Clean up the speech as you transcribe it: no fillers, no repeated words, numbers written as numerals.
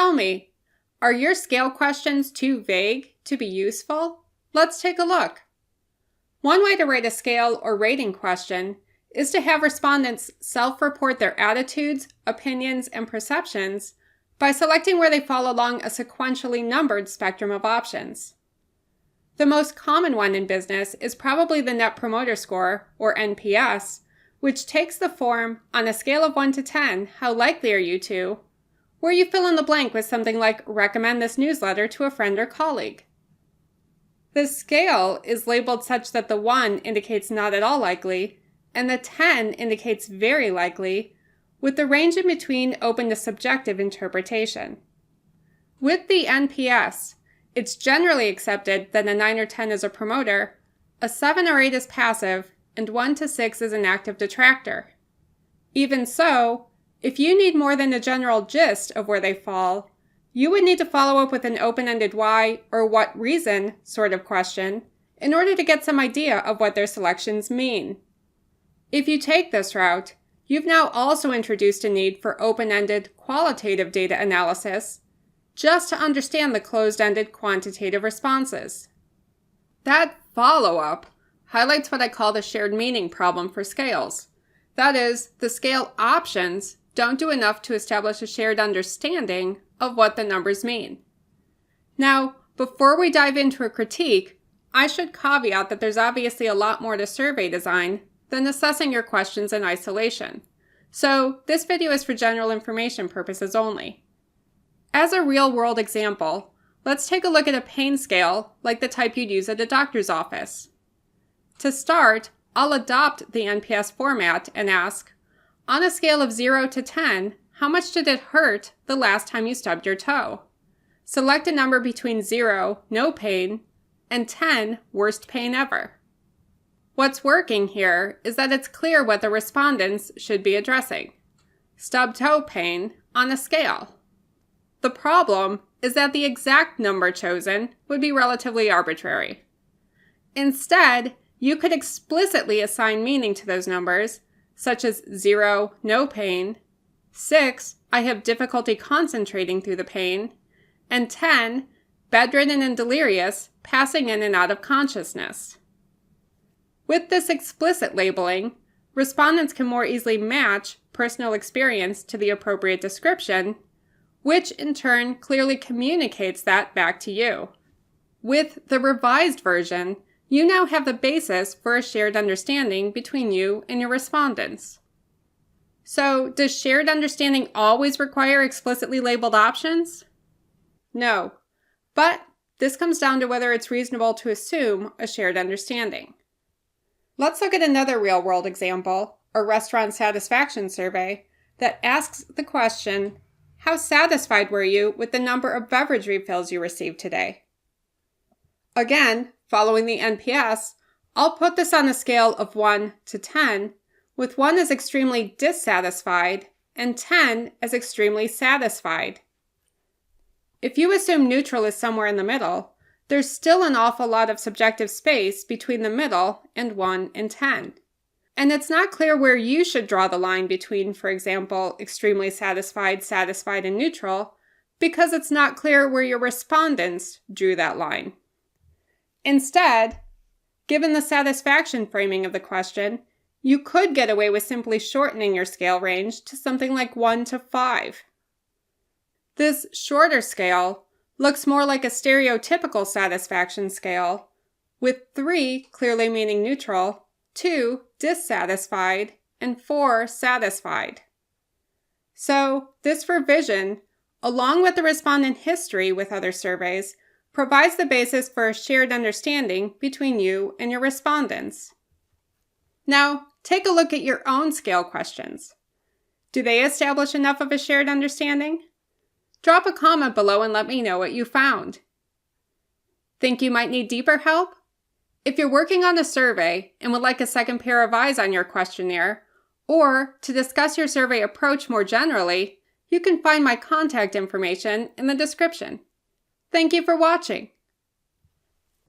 tell me, are your scale questions too vague to be useful? Let's take a look. One way to rate a scale or rating question is to have respondents self-report their attitudes, opinions, and perceptions by selecting where they fall along a sequentially numbered spectrum of options. The most common one in business is probably the Net Promoter Score, or NPS, which takes the form, on a scale of 1 to 10, how likely are you to, where you fill in the blank with something like recommend this newsletter to a friend or colleague. The scale is labeled such that the 1 indicates not at all likely, and the 10 indicates very likely, with the range in between open to subjective interpretation. With the NPS, it's generally accepted that a 9 or 10 is a promoter, a 7 or 8 is passive, and 1 to 6 is an active detractor. Even so, if you need more than a general gist of where they fall, you would need to follow up with an open-ended why or what reason sort of question in order to get some idea of what their selections mean. If you take this route, you've now also introduced a need for open-ended qualitative data analysis just to understand the closed-ended quantitative responses. That follow-up highlights what I call the shared meaning problem for scales. That is, the scale options don't do enough to establish a shared understanding of what the numbers mean. Now, before we dive into a critique, I should caveat that there's obviously a lot more to survey design than assessing your questions in isolation. So this video is for general information purposes only. As a real-world example, let's take a look at a pain scale like the type you'd use at a doctor's office. To start, I'll adopt the NPS format and ask, on a scale of 0 to 10, how much did it hurt the last time you stubbed your toe? Select a number between 0, no pain, and 10, worst pain ever. What's working here is that it's clear what the respondents should be addressing. Stub toe pain on a scale. The problem is that the exact number chosen would be relatively arbitrary. Instead, you could explicitly assign meaning to those numbers, such as 0, no pain, 6, I have difficulty concentrating through the pain, and 10, bedridden and delirious, passing in and out of consciousness. With this explicit labeling, respondents can more easily match personal experience to the appropriate description, which in turn clearly communicates that back to you. With the revised version, you now have the basis for a shared understanding between you and your respondents. So, does shared understanding always require explicitly labeled options? No, but this comes down to whether it's reasonable to assume a shared understanding. Let's look at another real-world example, a restaurant satisfaction survey, that asks the question, how satisfied were you with the number of beverage refills you received today? Again, following the NPS, I'll put this on a scale of 1 to 10, with 1 as extremely dissatisfied and 10 as extremely satisfied. If you assume neutral is somewhere in the middle, there's still an awful lot of subjective space between the middle and 1 and 10. And it's not clear where you should draw the line between, for example, extremely satisfied, satisfied, and neutral, because it's not clear where your respondents drew that line. Instead, given the satisfaction framing of the question, you could get away with simply shortening your scale range to something like 1 to 5. This shorter scale looks more like a stereotypical satisfaction scale, with 3 clearly meaning neutral, 2 dissatisfied, and 4 satisfied. So, this revision, along with the respondent history with other surveys, provides the basis for a shared understanding between you and your respondents. Now, take a look at your own scale questions. Do they establish enough of a shared understanding? Drop a comment below and let me know what you found. Think you might need deeper help? If you're working on a survey and would like a second pair of eyes on your questionnaire, or to discuss your survey approach more generally, you can find my contact information in the description. Thank you for watching.